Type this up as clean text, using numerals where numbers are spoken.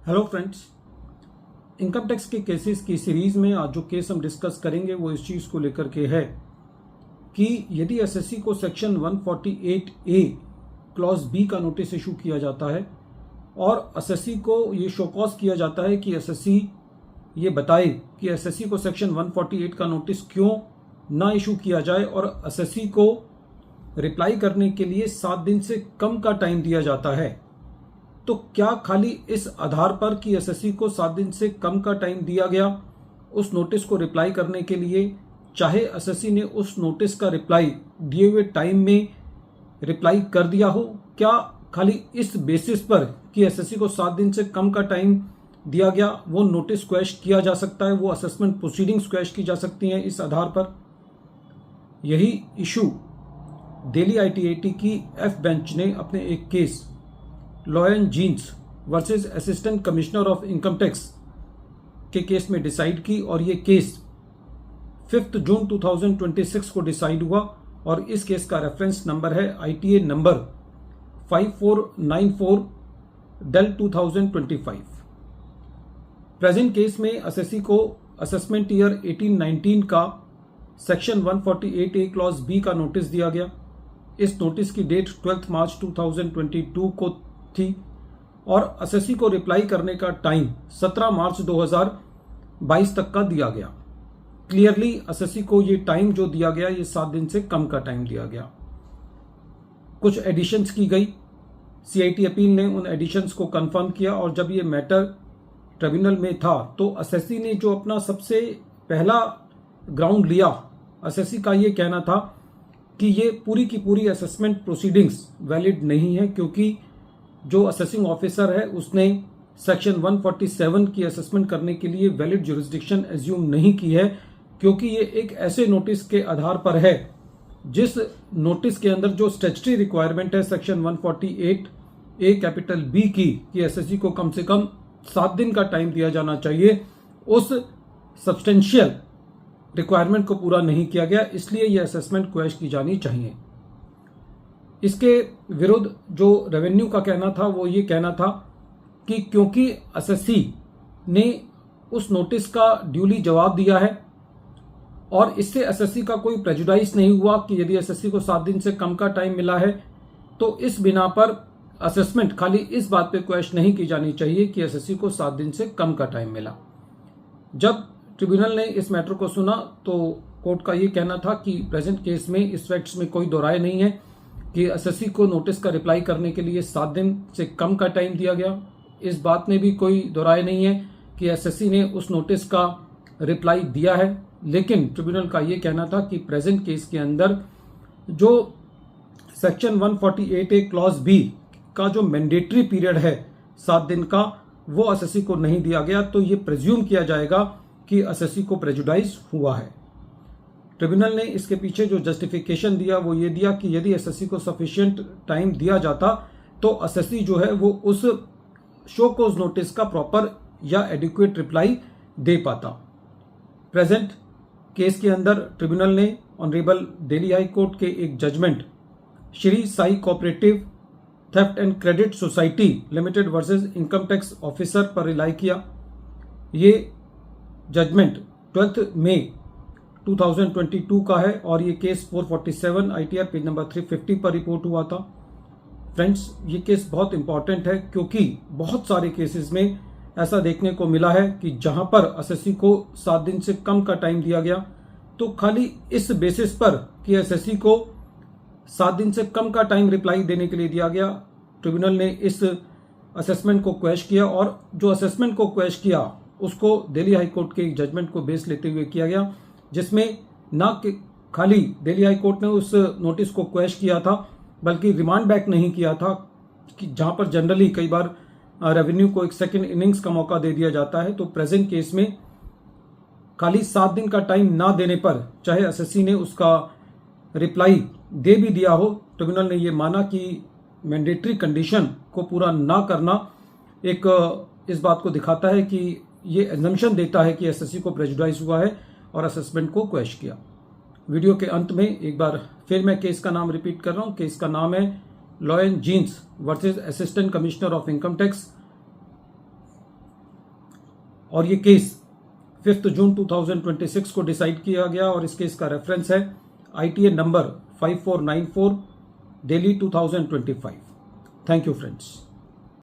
Hello friends, income tax के cases की series में आज जो केस हम डिस्कस करेंगे वो इस चीज़ को लेकर के है कि यदि एसएससी को सेक्शन 148 ए क्लॉज बी का नोटिस इशू किया जाता है और एसएससी को ये शोकॉज किया जाता है कि एसएससी ये बताए कि एसएससी को सेक्शन 148 का नोटिस क्यों ना इशू किया जाए और एसएससी को रिप्लाई करने के लिए 7 दिन से कम का टाइम दिया जाता है, तो क्या खाली इस आधार पर कि एसएससी को 7 दिन से कम का टाइम दिया गया उस नोटिस को रिप्लाई करने के लिए, चाहे एसएससी ने उस नोटिस का रिप्लाई दिए हुए टाइम में रिप्लाई कर दिया हो, क्या खाली इस बेसिस पर कि एसएससी को 7 दिन से कम का टाइम दिया गया वो नोटिस क्वैश किया जा सकता है, वो असेसमेंट प्रोसीडिंग्स क्वैश की जा सकती हैं इस आधार पर? यही इशू दिल्ली आईटीआईटी की एफ बेंच ने अपने एक case lion jeans versus assistant commissioner of income tax के केस में डिसाइड की और ये केस 5 जून 2026 को डिसाइड हुआ और इस केस का रेफरेंस नंबर है आईटीए नंबर 5494/2025। प्रेजेंट केस में एसएससी को असेसमेंट ईयर 18-19 का सेक्शन 148 ए क्लॉज बी का नोटिस दिया गया। इस नोटिस की डेट 12 मार्च 2022 को थी और एसएससी को रिप्लाई करने का टाइम 17 मार्च 2022 तक का दिया गया। क्लियरली एसएससी को ये टाइम जो दिया गया ये 7 दिन से कम का टाइम दिया गया। कुछ एडिशंस की गई, सीआईटी अपील ने उन एडिशंस को कंफर्म किया और जब ये मैटर ट्रिब्यूनल में था तो एसएससी ने जो अपना सबसे पहला ग्राउंड लिया, एसएससी का ये कहना था कि ये पूरी की पूरी असेसमेंट प्रोसीडिंग्स वैलिड नहीं है क्योंकि जो असेसिंग ऑफिसर है उसने सेक्शन 147 की असेसमेंट करने के लिए वैलिड ज्यूरिसडिक्शन एज्यूम नहीं की है, क्योंकि ये एक ऐसे नोटिस के आधार पर है जिस नोटिस के अंदर जो स्टैट्यूटरी रिक्वायरमेंट है सेक्शन 148 ए कैपिटल बी की कि एसएससी को कम से कम 7 दिन का टाइम दिया जाना चाहिए, उस सब्सटेंशियल रिक्वायरमेंट को पूरा नहीं किया गया, इसलिए यह असेसमेंट क्वैश की जानी चाहिए। इसके विरुद्ध जो रेवेन्यू का कहना था वो ये कहना था कि क्योंकि एसएससी ने उस नोटिस का ड्यूली जवाब दिया है और इससे एसएससी का कोई प्रेजुडाइज नहीं हुआ कि यदि एसएससी को 7 दिन से कम का टाइम मिला है तो इस बिना पर असेसमेंट खाली इस बात पे क्वेश्चन नहीं की जानी चाहिए कि एसएससी को 7 दिन से कम का टाइम मिला। जब ट्रिब्यूनल ने इस मैटर को सुना तो कोर्ट का ये कहना था कि प्रेजेंट केस में इस फैक्ट्स में कोई दो राय नहीं है कि एसएससी को नोटिस का रिप्लाई करने के लिए 7 दिन से कम का टाइम दिया गया। इस बात में भी कोई दो राय नहीं है कि एसएससी ने उस नोटिस का रिप्लाई दिया है, लेकिन ट्रिब्यूनल का ये कहना था कि प्रेजेंट केस के अंदर जो सेक्शन 148 ए क्लॉज बी का जो मैंडेटरी पीरियड है 7 दिन का, वो एसएससी को नहीं दिया गया, तो ये प्रिज्यूम किया जाएगा कि एसएससी को प्रेजुडाइज हुआ है। ट्रिब्यूनल ने इसके पीछे जो जस्टिफिकेशन दिया वो ये दिया कि यदि एसएससी को सफिशिएंट टाइम दिया जाता तो एसएससी जो है वो उस शो कोज नोटिस का प्रॉपर या एडिक्वेट रिप्लाई दे पाता। प्रेजेंट केस के अंदर ट्रिब्यूनल ने ऑनरेबल दिल्ली हाई कोर्ट के एक judgment Shri Sai cooperative theft and credit society limited versus income tax officer पर रिलाई किया। ये जजमेंट 12 मई 2022 का है और ये केस 447 आईटीआर पेज नंबर 350 पर रिपोर्ट हुआ था। फ्रेंड्स, ये केस बहुत इंपॉर्टेंट है क्योंकि बहुत सारे केसेस में ऐसा देखने को मिला है कि जहां पर एसएससी को 7 दिन से कम का टाइम दिया गया तो खाली इस बेसिस पर कि एसएससी को 7 दिन से कम का टाइम रिप्लाई देने के लिए दिया गया, ट्रिब्यूनल ने इस असेसमेंट को क्वैश किया और जो असेसमेंट को क्वैश किया उसको दिल्ली हाई कोर्ट के जजमेंट को बेस लेते हुए किया गया, जिसमें न कि खाली दिल्ली हाई कोर्ट ने उस नोटिस को क्वैश किया था बल्कि रिमांड बैक नहीं किया था, कि जहां पर जनरली कई बार रेवेन्यू को एक सेकंड इनिंग्स का मौका दे दिया जाता है, तो प्रेजेंट केस में खाली 7 दिन का टाइम ना देने पर चाहे एसएससी ने उसका रिप्लाई दे भी दिया हो, ट्रिब्यूनल ने यह माना कि मैंडेटरी कंडीशन को पूरा ना करना एक इस बात को दिखाता है कि ये एजम्पशन देता है कि एसएससी को प्रेजुडाइज हुआ है और असेसमेंट को क्वैश किया। वीडियो के अंत में एक बार फिर मैं केस का नाम रिपीट कर रहा हूं। केस का नाम है lion jeans versus assistant commissioner of income tax और ये केस 5 जून 2026 को डिसाइड किया गया और इस केस का रेफरेंस है ITA number 5494 Delhi 2025। Thank you friends.